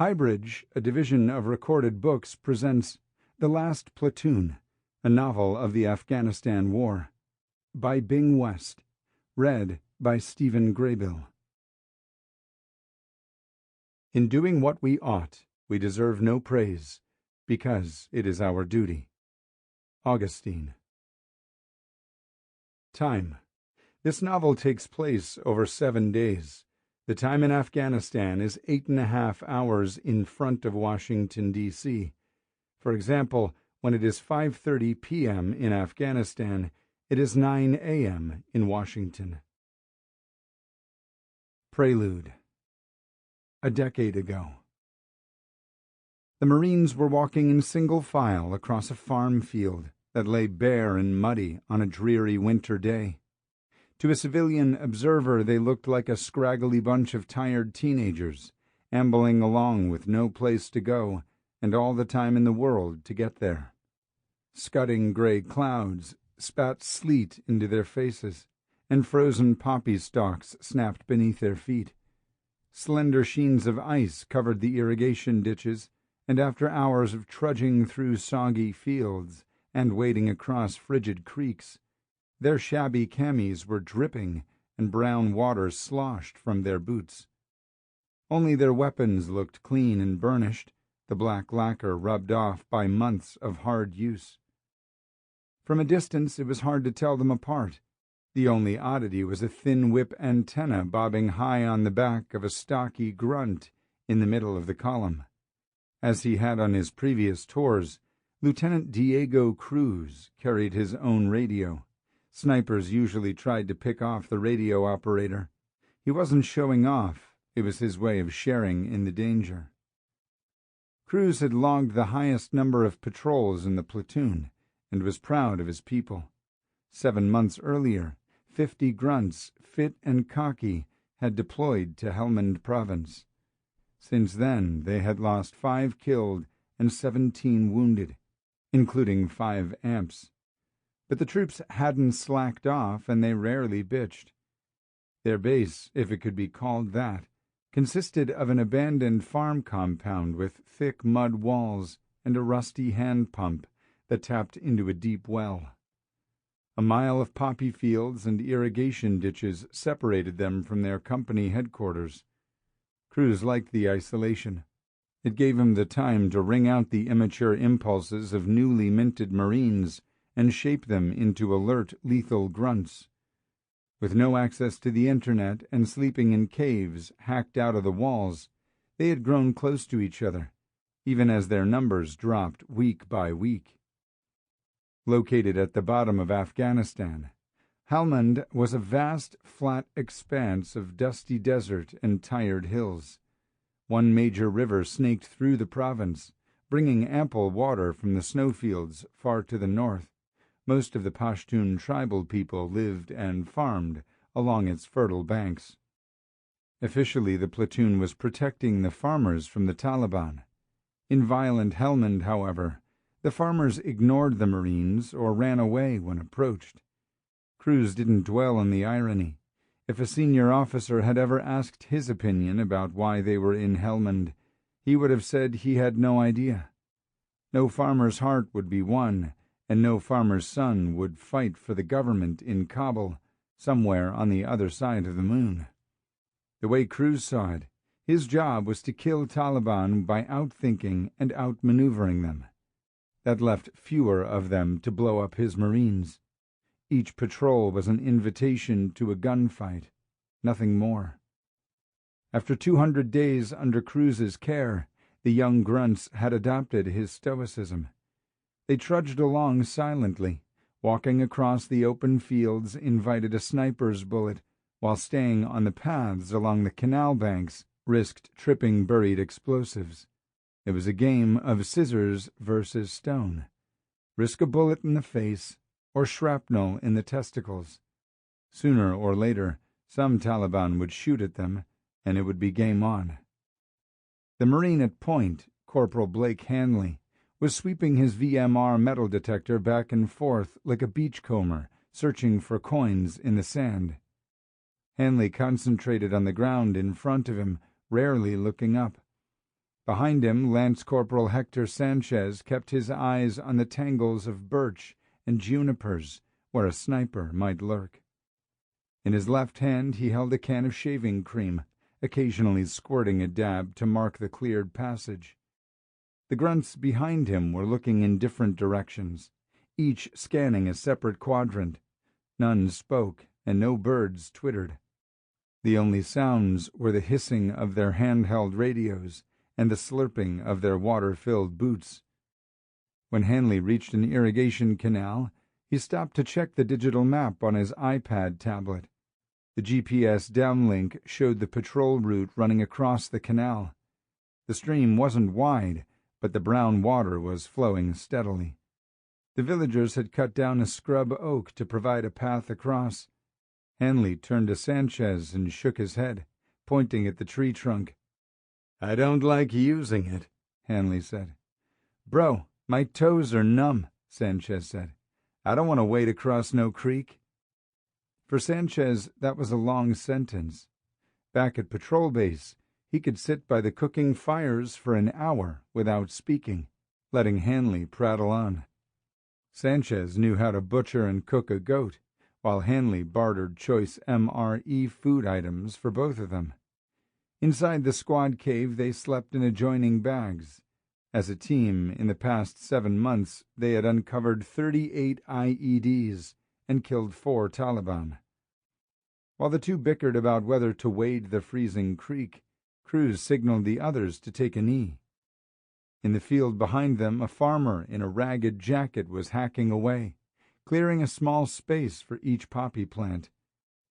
HighBridge, a division of Recorded Books, presents The Last Platoon, a novel of the Afghanistan War, by Bing West, read by Stephen Graybill. In doing what we ought, we deserve no praise, because it is our duty. Augustine. Time. This novel takes place over 7 days. The time in Afghanistan is 8.5 hours in front of Washington, D.C. For example, when it is 5:30 p.m. in Afghanistan, it is 9 a.m. in Washington. Prelude. A decade ago. The Marines were walking in single file across a farm field that lay bare and muddy on a dreary winter day. To a civilian observer, they looked like a scraggly bunch of tired teenagers, ambling along with no place to go and all the time in the world to get there. Scudding gray clouds spat sleet into their faces, and frozen poppy stalks snapped beneath their feet. Slender sheens of ice covered the irrigation ditches, and after hours of trudging through soggy fields and wading across frigid creeks, their shabby camis were dripping and brown water sloshed from their boots. Only their weapons looked clean and burnished, the black lacquer rubbed off by months of hard use. From a distance it was hard to tell them apart. The only oddity was a thin whip antenna bobbing high on the back of a stocky grunt in the middle of the column. As he had on his previous tours, Lieutenant Diego Cruz carried his own radio. Snipers usually tried to pick off the radio operator. He wasn't showing off, it was his way of sharing in the danger. Cruz had logged the highest number of patrols in the platoon and was proud of his people. 7 months earlier, 50 grunts, fit and cocky, had deployed to Helmand Province. Since then, they had lost 5 killed and 17 wounded, including 5 amps. But the troops hadn't slacked off, and they rarely bitched. Their base, if it could be called that, consisted of an abandoned farm compound with thick mud walls and a rusty hand pump that tapped into a deep well. A mile of poppy fields and irrigation ditches separated them from their company headquarters. Cruz liked the isolation. It gave him the time to wring out the immature impulses of newly minted Marines and shape them into alert, lethal grunts. With no access to the internet and sleeping in caves hacked out of the walls, they had grown close to each other, even as their numbers dropped week by week. Located at the bottom of Afghanistan, Helmand was a vast, flat expanse of dusty desert and tired hills. One major river snaked through the province, bringing ample water from the snowfields far to the north. Most of the Pashtun tribal people lived and farmed along its fertile banks. Officially, the platoon was protecting the farmers from the Taliban. In violent Helmand, however, the farmers ignored the Marines or ran away when approached. Cruz didn't dwell on the irony. If a senior officer had ever asked his opinion about why they were in Helmand, he would have said he had no idea. No farmer's heart would be won, and no farmer's son would fight for the government in Kabul, somewhere on the other side of the moon. The way Cruz saw it, his job was to kill Taliban by outthinking and outmaneuvering them. That left fewer of them to blow up his Marines. Each patrol was an invitation to a gunfight, nothing more. After 200 days under Cruz's care, the young grunts had adopted his stoicism. They trudged along silently, walking across the open fields invited a sniper's bullet, while staying on the paths along the canal banks risked tripping buried explosives. It was a game of scissors versus stone. Risk a bullet in the face or shrapnel in the testicles. Sooner or later, some Taliban would shoot at them, and it would be game on. The Marine at point, Corporal Blake Hanley, was sweeping his VMR metal detector back and forth like a beachcomber searching for coins in the sand. Hanley concentrated on the ground in front of him, rarely looking up. Behind him, Lance Corporal Hector Sanchez kept his eyes on the tangles of birch and junipers where a sniper might lurk. In his left hand he held a can of shaving cream, occasionally squirting a dab to mark the cleared passage. The grunts behind him were looking in different directions, each scanning a separate quadrant. None spoke, and no birds twittered. The only sounds were the hissing of their handheld radios and the slurping of their water-filled boots. When Hanley reached an irrigation canal, he stopped to check the digital map on his iPad tablet. The GPS downlink showed the patrol route running across the canal. The stream wasn't wide, but the brown water was flowing steadily. The villagers had cut down a scrub oak to provide a path across. Hanley turned to Sanchez and shook his head, pointing at the tree trunk. "I don't like using it," Hanley said. "Bro, my toes are numb," Sanchez said. "I don't want to wade across no creek." For Sanchez, that was a long sentence. Back at patrol base, he could sit by the cooking fires for an hour without speaking, letting Hanley prattle on. Sanchez knew how to butcher and cook a goat, while Hanley bartered choice MRE food items for both of them. Inside the squad cave, they slept in adjoining bags. As a team, in the past 7 months, they had uncovered 38 IEDs and killed 4 Taliban. While the two bickered about whether to wade the freezing creek, Cruz signaled the others to take a knee. In the field behind them, a farmer in a ragged jacket was hacking away, clearing a small space for each poppy plant.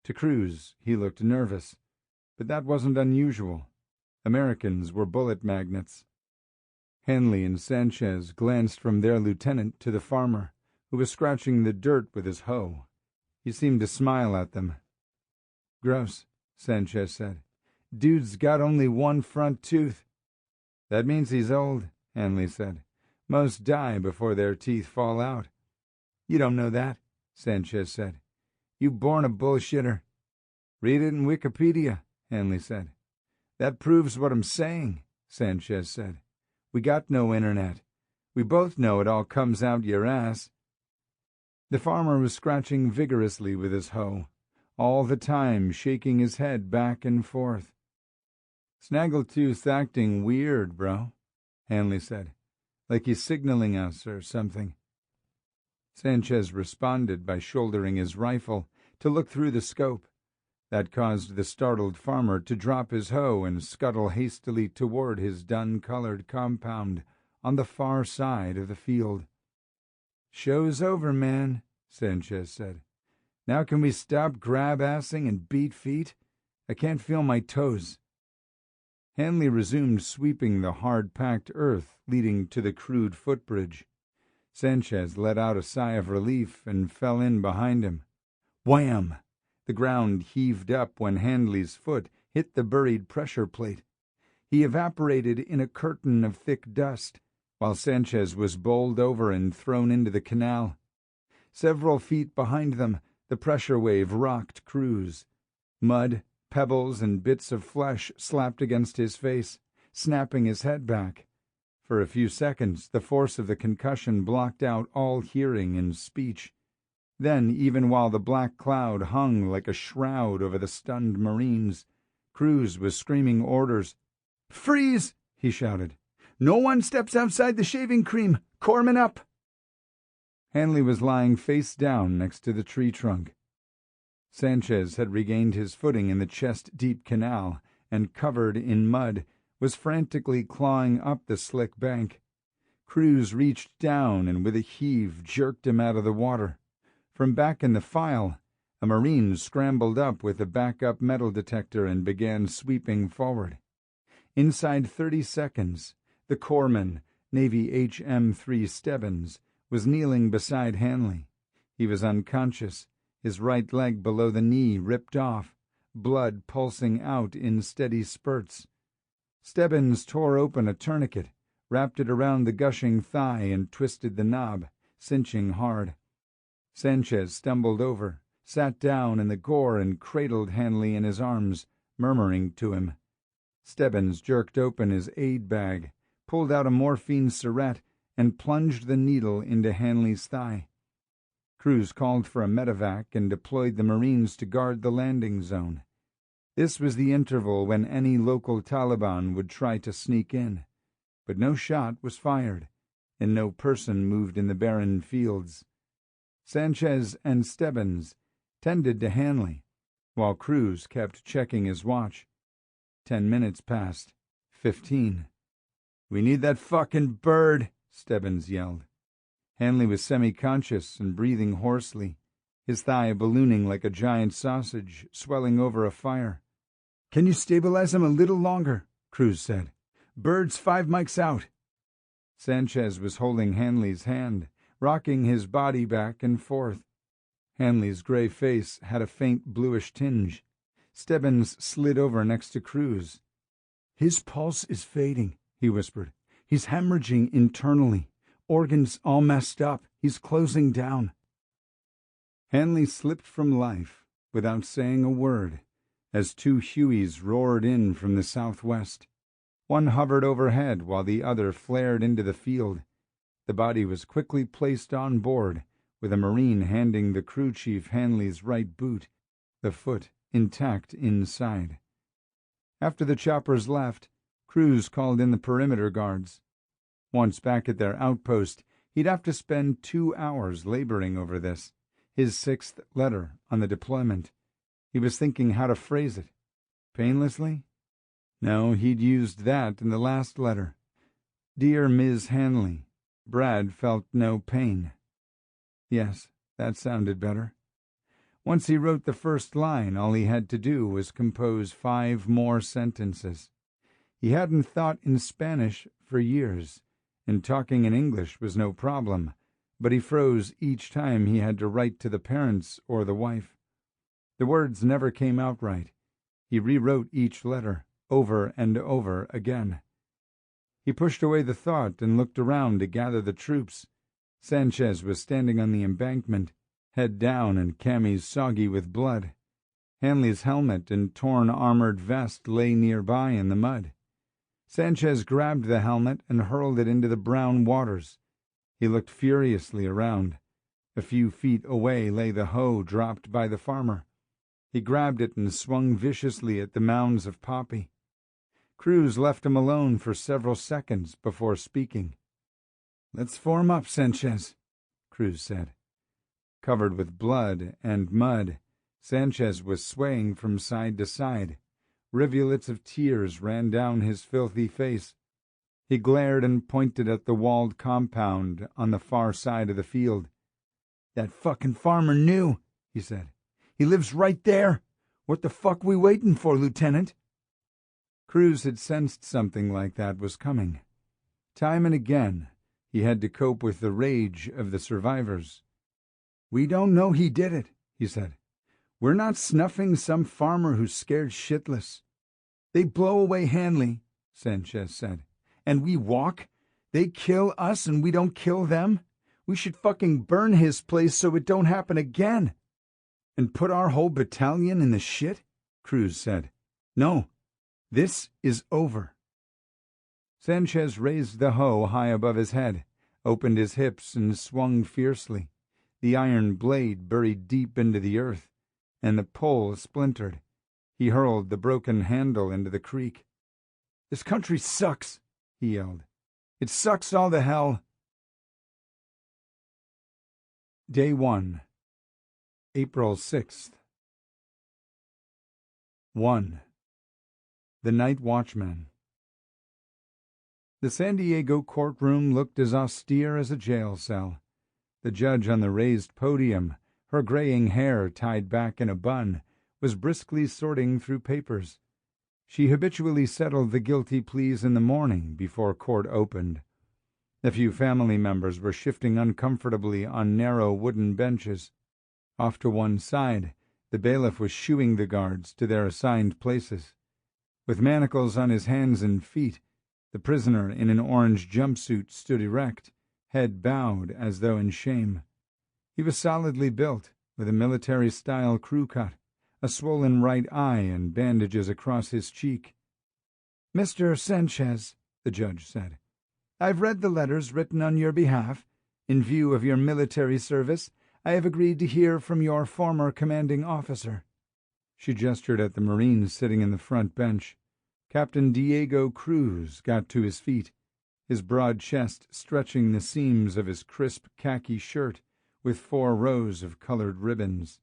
To Cruz, he looked nervous, but that wasn't unusual. Americans were bullet magnets. Hanley and Sanchez glanced from their lieutenant to the farmer, who was scratching the dirt with his hoe. He seemed to smile at them. "Gross," Sanchez said. "Dude's got only one front tooth." "That means he's old," Hanley said. "Most die before their teeth fall out." "You don't know that," Sanchez said. "You born a bullshitter." "Read it in Wikipedia," Hanley said. "That proves what I'm saying," Sanchez said. "We got no internet. We both know it all comes out your ass." The farmer was scratching vigorously with his hoe, all the time shaking his head back and forth. "Snaggletooth's acting weird, bro," Hanley said, "like he's signaling us or something." Sanchez responded by shouldering his rifle to look through the scope. That caused the startled farmer to drop his hoe and scuttle hastily toward his dun-colored compound on the far side of the field. "Show's over, man," Sanchez said. "Now can we stop grab-assing and beat feet? I can't feel my toes." Hanley resumed sweeping the hard-packed earth leading to the crude footbridge. Sanchez let out a sigh of relief and fell in behind him. Wham! The ground heaved up when Hanley's foot hit the buried pressure plate. He evaporated in a curtain of thick dust, while Sanchez was bowled over and thrown into the canal. Several feet behind them, the pressure wave rocked Cruz. Mud, pebbles, and bits of flesh slapped against his face, snapping his head back. For a few seconds, the force of the concussion blocked out all hearing and speech. Then, even while the black cloud hung like a shroud over the stunned Marines, Cruz was screaming orders. "Freeze!" he shouted. "No one steps outside the shaving cream! Corpsmen up!" Hanley was lying face down next to the tree trunk. Sanchez had regained his footing in the chest-deep canal and, covered in mud, was frantically clawing up the slick bank. Cruz reached down and with a heave jerked him out of the water. From back in the file, a Marine scrambled up with a backup metal detector and began sweeping forward. Inside 30 seconds, the corpsman, Navy HM-3 Stebbins, was kneeling beside Hanley. He was unconscious, his right leg below the knee ripped off, blood pulsing out in steady spurts. Stebbins tore open a tourniquet, wrapped it around the gushing thigh and twisted the knob, cinching hard. Sanchez stumbled over, sat down in the gore and cradled Hanley in his arms, murmuring to him. Stebbins jerked open his aid bag, pulled out a morphine syringe, and plunged the needle into Hanley's thigh. Cruz called for a medevac and deployed the Marines to guard the landing zone. This was the interval when any local Taliban would try to sneak in, but no shot was fired, and no person moved in the barren fields. Sanchez and Stebbins tended to Hanley, while Cruz kept checking his watch. 10 minutes passed. 15. "We need that fucking bird," Stebbins yelled. Hanley was semi-conscious and breathing hoarsely, his thigh ballooning like a giant sausage swelling over a fire. "Can you stabilize him a little longer?" Cruz said. "Bird's 5 mics out." Sanchez was holding Hanley's hand, rocking his body back and forth. Hanley's gray face had a faint bluish tinge. Stebbins slid over next to Cruz. "His pulse is fading," he whispered. "He's hemorrhaging internally. Organs all messed up. He's closing down." Hanley slipped from life without saying a word as 2 Hueys roared in from the southwest. One hovered overhead while the other flared into the field. The body was quickly placed on board, with a Marine handing the crew chief Hanley's right boot, the foot intact inside. After the choppers left, Cruz called in the perimeter guards. Once back at their outpost, he'd have to spend 2 hours laboring over this, his 6th letter on the deployment. He was thinking how to phrase it. Painlessly? No, he'd used that in the last letter. "Dear Ms. Hanley, Brad felt no pain." Yes, that sounded better. Once he wrote the first line, all he had to do was compose 5 more sentences. He hadn't thought in Spanish for years, and talking in English was no problem, but he froze each time he had to write to the parents or the wife. The words never came out right. He rewrote each letter over and over again. He pushed away the thought and looked around to gather the troops. Sanchez was standing on the embankment, head down and camis soggy with blood. Hanley's helmet and torn armored vest lay nearby in the mud. Sanchez grabbed the helmet and hurled it into the brown waters. He looked furiously around. A few feet away lay the hoe dropped by the farmer. He grabbed it and swung viciously at the mounds of poppy. Cruz left him alone for several seconds before speaking. "Let's form up, Sanchez," Cruz said. Covered with blood and mud, Sanchez was swaying from side to side. Rivulets of tears ran down his filthy face. He glared and pointed at the walled compound on the far side of the field. "That fucking farmer knew," he said. "He lives right there. What the fuck we waiting for, Lieutenant?" Cruz had sensed something like that was coming. Time and again, he had to cope with the rage of the survivors. "We don't know he did it," he said. "We're not snuffing some farmer who's scared shitless." "They blow away Hanley," Sanchez said, "and we walk. They kill us and we don't kill them. We should fucking burn his place so it don't happen again." "And put our whole battalion in the shit?" Cruz said. "No. This is over." Sanchez raised the hoe high above his head, opened his hips and swung fiercely. The iron blade buried deep into the earth, and the pole splintered. He hurled the broken handle into the creek. "This country sucks," he yelled. "It sucks all to hell." Day 1, April 6th. 1. The Night Watchman. The San Diego courtroom looked as austere as a jail cell. The judge on the raised podium, her graying hair tied back in a bun, was briskly sorting through papers. She habitually settled the guilty pleas in the morning before court opened. A few family members were shifting uncomfortably on narrow wooden benches. Off to one side, the bailiff was shooing the guards to their assigned places. With manacles on his hands and feet, the prisoner in an orange jumpsuit stood erect, head bowed as though in shame. He was solidly built, with a military-style crew cut, a swollen right eye and bandages across his cheek. "Mr. Sanchez," the judge said, "I've read the letters written on your behalf. In view of your military service, I have agreed to hear from your former commanding officer." She gestured at the Marine sitting in the front bench. Captain Diego Cruz got to his feet, his broad chest stretching the seams of his crisp khaki shirt with 4 rows of colored ribbons.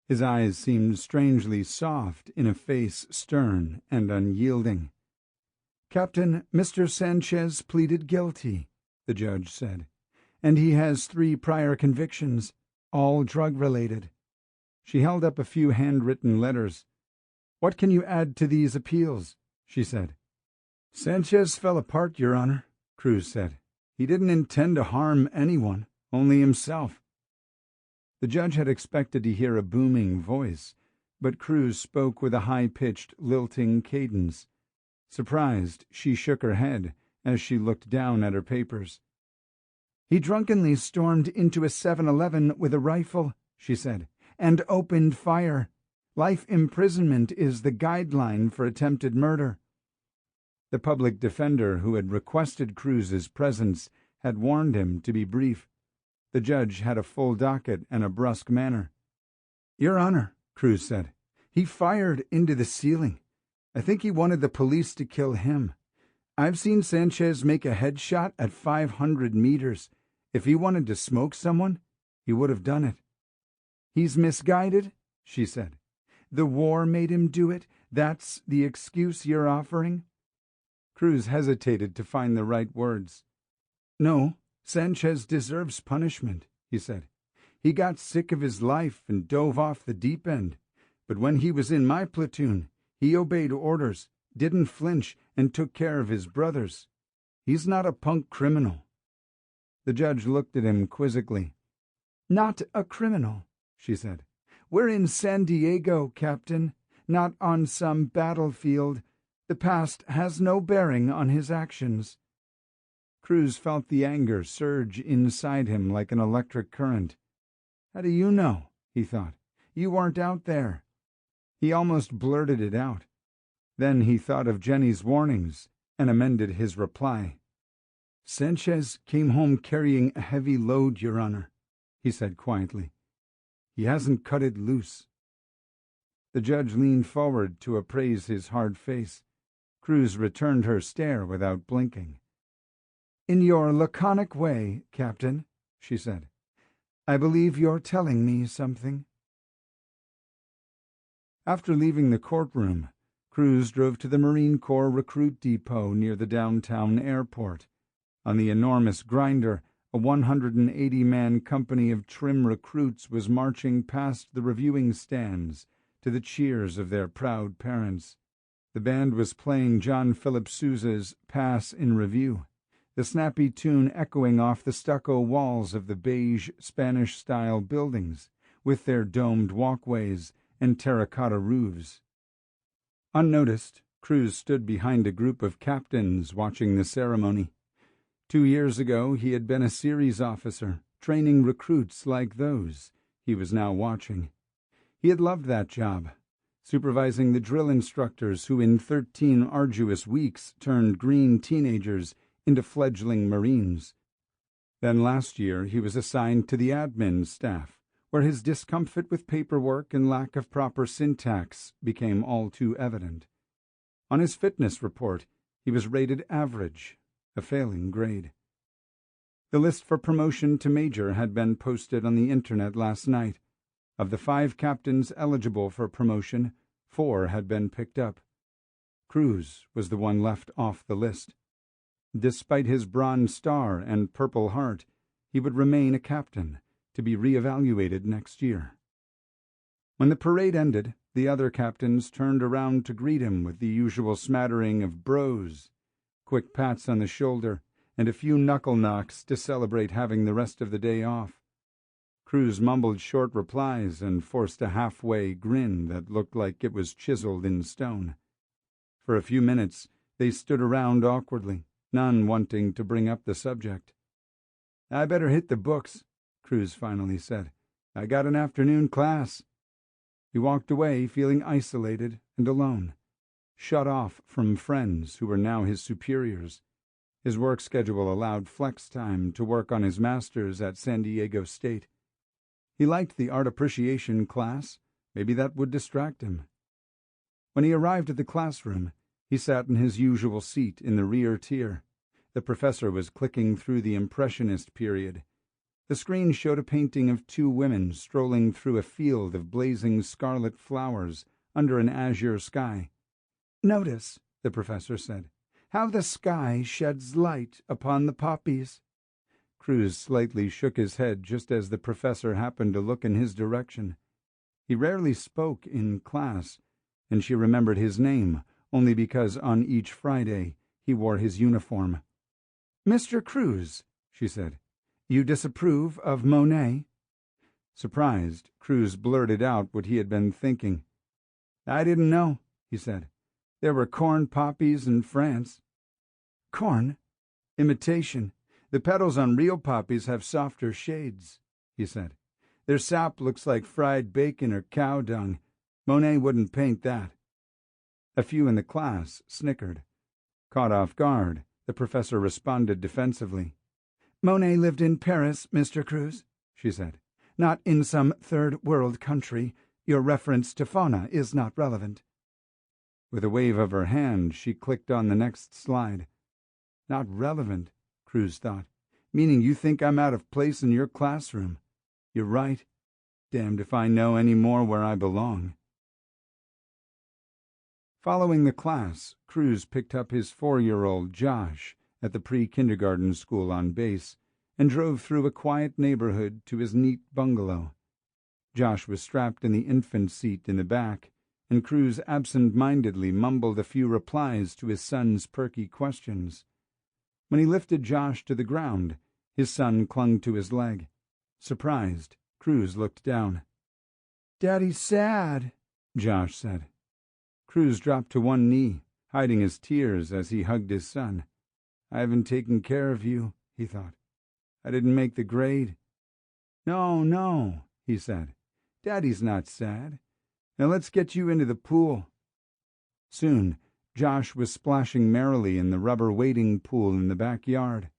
His eyes seemed strangely soft in a face stern and unyielding. "Captain, Mr. Sanchez pleaded guilty," the judge said, "and he has 3 prior convictions, all drug-related." She held up a few handwritten letters. "What can you add to these appeals?" she said. "Sanchez fell apart, Your Honor," Cruz said. "He didn't intend to harm anyone, only himself." The judge had expected to hear a booming voice, but Cruz spoke with a high-pitched, lilting cadence. Surprised, she shook her head as she looked down at her papers. "He drunkenly stormed into a 7-Eleven with a rifle," she said, "and opened fire. Life imprisonment is the guideline for attempted murder." The public defender who had requested Cruz's presence had warned him to be brief. The judge had a full docket and a brusque manner. "Your Honor," Cruz said, "he fired into the ceiling. I think he wanted the police to kill him. I've seen Sanchez make a headshot at 500 meters. If he wanted to smoke someone, he would have done it." "He's misguided," she said. "The war made him do it. That's the excuse you're offering?" Cruz hesitated to find the right words. "No, Sanchez deserves punishment," he said. "He got sick of his life and dove off the deep end. But when he was in my platoon, he obeyed orders, didn't flinch, and took care of his brothers. He's not a punk criminal." The judge looked at him quizzically. "Not a criminal," she said. "We're in San Diego, Captain, not on some battlefield. The past has no bearing on his actions." Cruz felt the anger surge inside him like an electric current. "How do you know?" he thought. "You weren't out there." He almost blurted it out. Then he thought of Jenny's warnings and amended his reply. "Sanchez came home carrying a heavy load, Your Honor," he said quietly. "He hasn't cut it loose." The judge leaned forward to appraise his hard face. Cruz returned her stare without blinking. "In your laconic way, Captain," she said, "I believe you're telling me something." After leaving the courtroom, Cruz drove to the Marine Corps recruit depot near the downtown airport. On the enormous grinder, a 180-man company of trim recruits was marching past the reviewing stands to the cheers of their proud parents. The band was playing John Philip Sousa's Pass in Review, the snappy tune echoing off the stucco walls of the beige Spanish-style buildings, with their domed walkways and terracotta roofs. Unnoticed, Cruz stood behind a group of captains watching the ceremony. 2 years ago he had been a series officer, training recruits like those he was now watching. He had loved that job, supervising the drill instructors who in 13 arduous weeks turned green teenagers into fledgling Marines. Then last year he was assigned to the admin staff, where his discomfort with paperwork and lack of proper syntax became all too evident. On his fitness report, he was rated average, a failing grade. The list for promotion to major had been posted on the internet last night. Of the 5 captains eligible for promotion, 4 had been picked up. Cruz was the one left off the list. Despite his Bronze Star and Purple Heart, he would remain a captain, to be re-evaluated next year. When the parade ended, the other captains turned around to greet him with the usual smattering of bros, quick pats on the shoulder, and a few knuckle knocks to celebrate having the rest of the day off. Cruz mumbled short replies and forced a halfway grin that looked like it was chiseled in stone. For a few minutes they stood around awkwardly, none wanting to bring up the subject. "I better hit the books," Cruz finally said. "I got an afternoon class." He walked away feeling isolated and alone. shut off from friends who were now his superiors. His work schedule allowed flex time to work on his master's at San Diego State. He liked the art appreciation class. Maybe that would distract him. When he arrived at the classroom, he sat in his usual seat in the rear tier. The professor was clicking through the Impressionist period. The screen showed a painting of two women strolling through a field of blazing scarlet flowers under an azure sky. "Notice," the professor said, "how the sky sheds light upon the poppies." Cruz slightly shook his head just as the professor happened to look in his direction. He rarely spoke in class, and she remembered his name only because on each Friday he wore his uniform. "Mr. Cruz," she said, "you disapprove of Monet?" Surprised, Cruz blurted out what he had been thinking. "I didn't know," he said. "There were corn poppies in France." "Corn? Imitation. The petals on real poppies have softer shades," he said. "Their sap looks like fried bacon or cow dung. Monet wouldn't paint that." A few in the class snickered. Caught off guard, the professor responded defensively. "Monet lived in Paris, Mr. Cruz," she said. "Not in some third-world country. Your reference to fauna is not relevant." With a wave of her hand, she clicked on the next slide. "Not relevant," Cruz thought. "Meaning you think I'm out of place in your classroom. You're right. Damned if I know any more where I belong." Following the class, Cruz picked up his 4-year-old Josh at the pre-kindergarten school on base and drove through a quiet neighborhood to his neat bungalow. Josh was strapped in the infant seat in the back, and Cruz absent-mindedly mumbled a few replies to his son's perky questions. When he lifted Josh to the ground, his son clung to his leg. Surprised, Cruz looked down. "Daddy's sad," Josh said. Cruz dropped to one knee, hiding his tears as he hugged his son. "I haven't taken care of you," he thought. "I didn't make the grade." No, he said. "Daddy's not sad. Now let's get you into the pool." Soon, Josh was splashing merrily in the rubber wading pool in the backyard.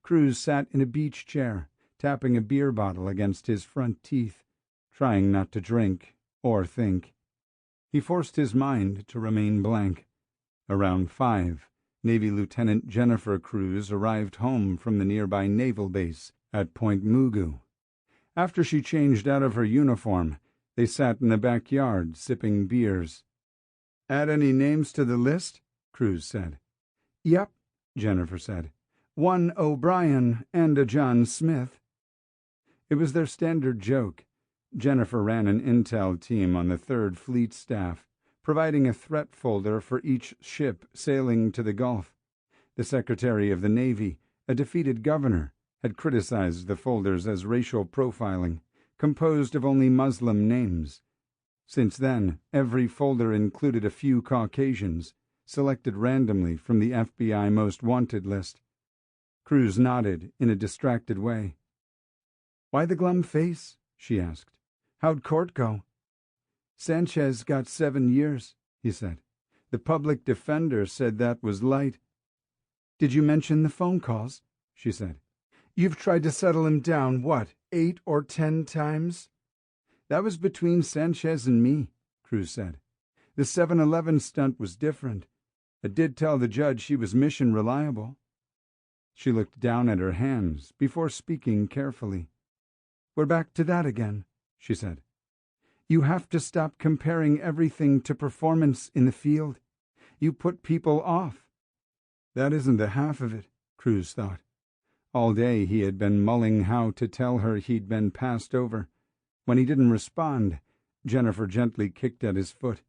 Cruz sat in a beach chair, tapping a beer bottle against his front teeth, trying not to drink or think. He forced his mind to remain blank. Around 5, Navy Lieutenant Jennifer Cruz arrived home from the nearby naval base at Point Mugu. After she changed out of her uniform, they sat in the backyard sipping beers. "Add any names to the list?" Cruz said. "Yep," Jennifer said. "One O'Brien and a John Smith." It was their standard joke. Jennifer ran an intel team on the 3rd Fleet staff, providing a threat folder for each ship sailing to the Gulf. The Secretary of the Navy, a defeated governor, had criticized the folders as racial profiling, composed of only Muslim names. Since then, every folder included a few Caucasians, selected randomly from the FBI Most Wanted list. Cruz nodded in a distracted way. "Why the glum face?" she asked. "How'd court go?" "Sanchez got 7 years, he said. "The public defender said that was light." "Did you mention the phone calls?" she said. "You've tried to settle him down, 8 or 10 times?" "That was between Sanchez and me," Cruz said. "The 7-Eleven stunt was different. I did tell the judge she was mission reliable." She looked down at her hands before speaking carefully. "We're back to that again," she said. "You have to stop comparing everything to performance in the field. You put people off." That isn't the half of it, Cruz thought. All day he had been mulling how to tell her he'd been passed over. When he didn't respond, Jennifer gently kicked at his foot.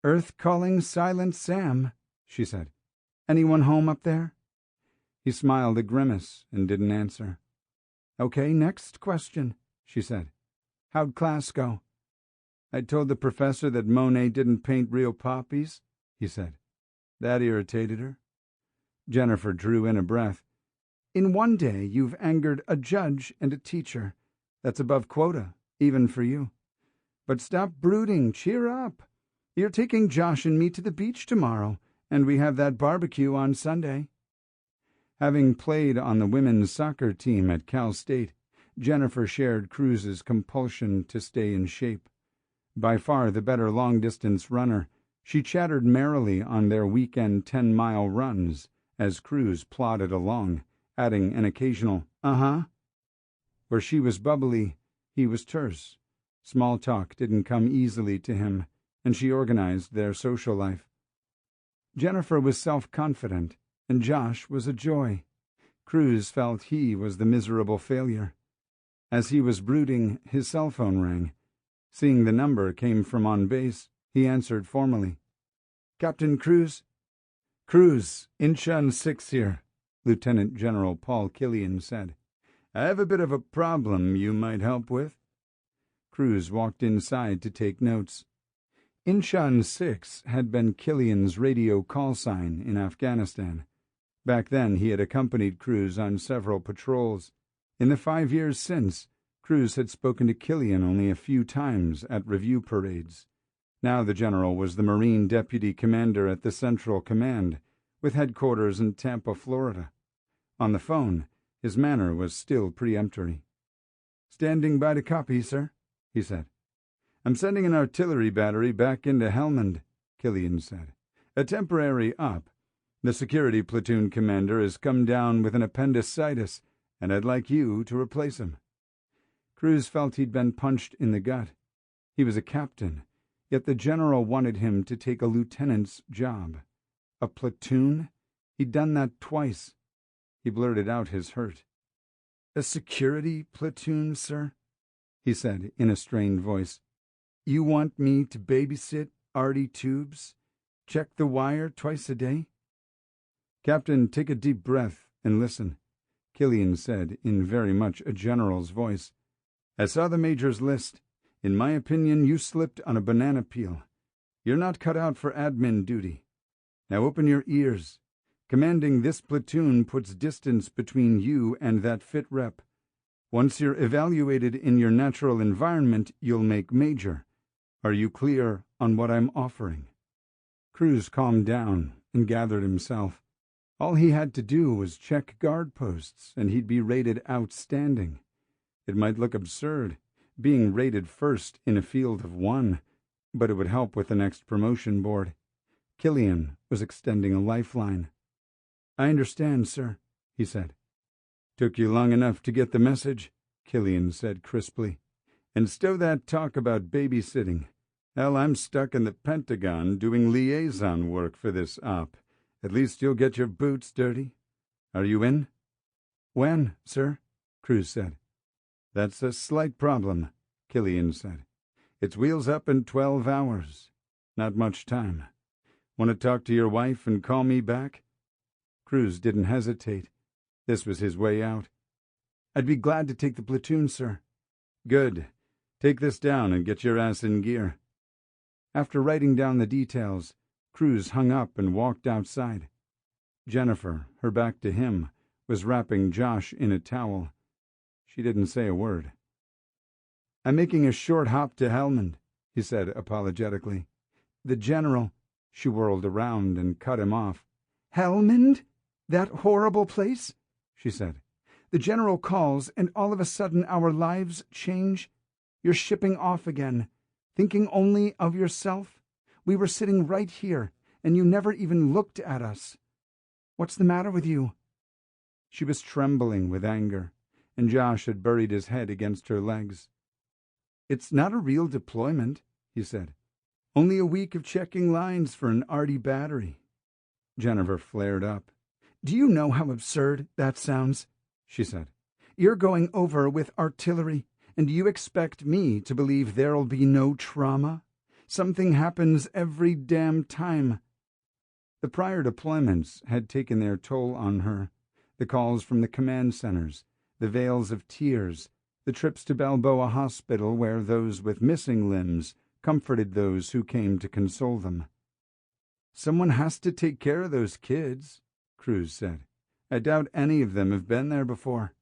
"Earth calling Silent Sam," she said. "Anyone home up there?" He smiled a grimace and didn't answer. "Okay, next question," she said. "How'd class go?" "I told the professor that Monet didn't paint real poppies," he said. That irritated her. Jennifer drew in a breath. "In one day you've angered a judge and a teacher. That's above quota, even for you. But stop brooding, cheer up. You're taking Josh and me to the beach tomorrow, and we have that barbecue on Sunday." Having played on the women's soccer team at Cal State, Jennifer shared Cruz's compulsion to stay in shape. By far the better long-distance runner, she chattered merrily on their weekend 10-mile runs as Cruz plodded along, adding an occasional "uh-huh." Where she was bubbly, he was terse. Small talk didn't come easily to him, and she organized their social life. Jennifer was self-confident, and Josh was a joy. Cruz felt he was the miserable failure. As he was brooding, his cell phone rang. Seeing the number came from on base, he answered formally. "Captain Cruz?" "Cruz, Inchon 6 here," Lieutenant General Paul Killian said. "I have a bit of a problem you might help with." Cruz walked inside to take notes. Inchon 6 had been Killian's radio call sign in Afghanistan. Back then he had accompanied Cruz on several patrols. In the 5 years since, Cruz had spoken to Killian only a few times at review parades. Now the general was the Marine Deputy Commander at the Central Command, with headquarters in Tampa, Florida. On the phone, his manner was still peremptory. "Standing by to copy, sir," he said. "I'm sending an artillery battery back into Helmand," Killian said. "A temporary op. The security platoon commander has come down with an appendicitis, and I'd like you to replace him." Cruz felt he'd been punched in the gut. He was a captain, yet the general wanted him to take a lieutenant's job. A platoon? He'd done that twice. He blurted out his hurt. "A security platoon, sir?" he said in a strained voice. "You want me to babysit Artie Tubes? Check the wire twice a day?" "Captain, take a deep breath and listen," Killian said in very much a general's voice. "I saw the major's list. In my opinion, you slipped on a banana peel. You're not cut out for admin duty. Now open your ears. Commanding this platoon puts distance between you and that fit rep. Once you're evaluated in your natural environment, you'll make major. Are you clear on what I'm offering?" Cruz calmed down and gathered himself. All he had to do was check guard posts, and he'd be rated outstanding. It might look absurd, being rated first in a field of 1, but it would help with the next promotion board. Killian was extending a lifeline. "I understand, sir," he said. "Took you long enough to get the message," Killian said crisply. "And stow that talk about babysitting. Hell, I'm stuck in the Pentagon doing liaison work for this op. At least you'll get your boots dirty. Are you in?" "When, sir?" Cruz said. "That's a slight problem," Killian said. "It's wheels up in 12 hours. Not much time. Want to talk to your wife and call me back?" Cruz didn't hesitate. This was his way out. "I'd be glad to take the platoon, sir." "Good. Take this down and get your ass in gear." After writing down the details, Cruz hung up and walked outside. Jennifer, her back to him, was wrapping Josh in a towel. She didn't say a word. "I'm making a short hop to Helmand," he said apologetically. "The general—" She whirled around and cut him off. "Helmand? That horrible place?" she said. "The general calls, and all of a sudden our lives change. You're shipping off again, thinking only of yourself. We were sitting right here, and you never even looked at us. What's the matter with you?" She was trembling with anger, and Josh had buried his head against her legs. "It's not a real deployment," he said. "Only a week of checking lines for an Artie battery." Jennifer flared up. "Do you know how absurd that sounds?" she said. "You're going over with artillery, and do you expect me to believe there'll be no trauma? Something happens every damn time." The prior deployments had taken their toll on her. The calls from the command centers, the veils of tears, the trips to Balboa Hospital where those with missing limbs comforted those who came to console them. "Someone has to take care of those kids," Cruz said. "I doubt any of them have been there before."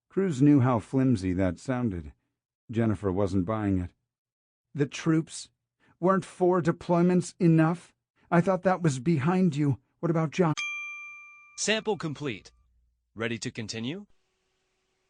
Cruz knew how flimsy that sounded. Jennifer wasn't buying it. "The troops. Weren't 4 deployments enough? I thought that was behind you. What about John? Sample complete. Ready to continue?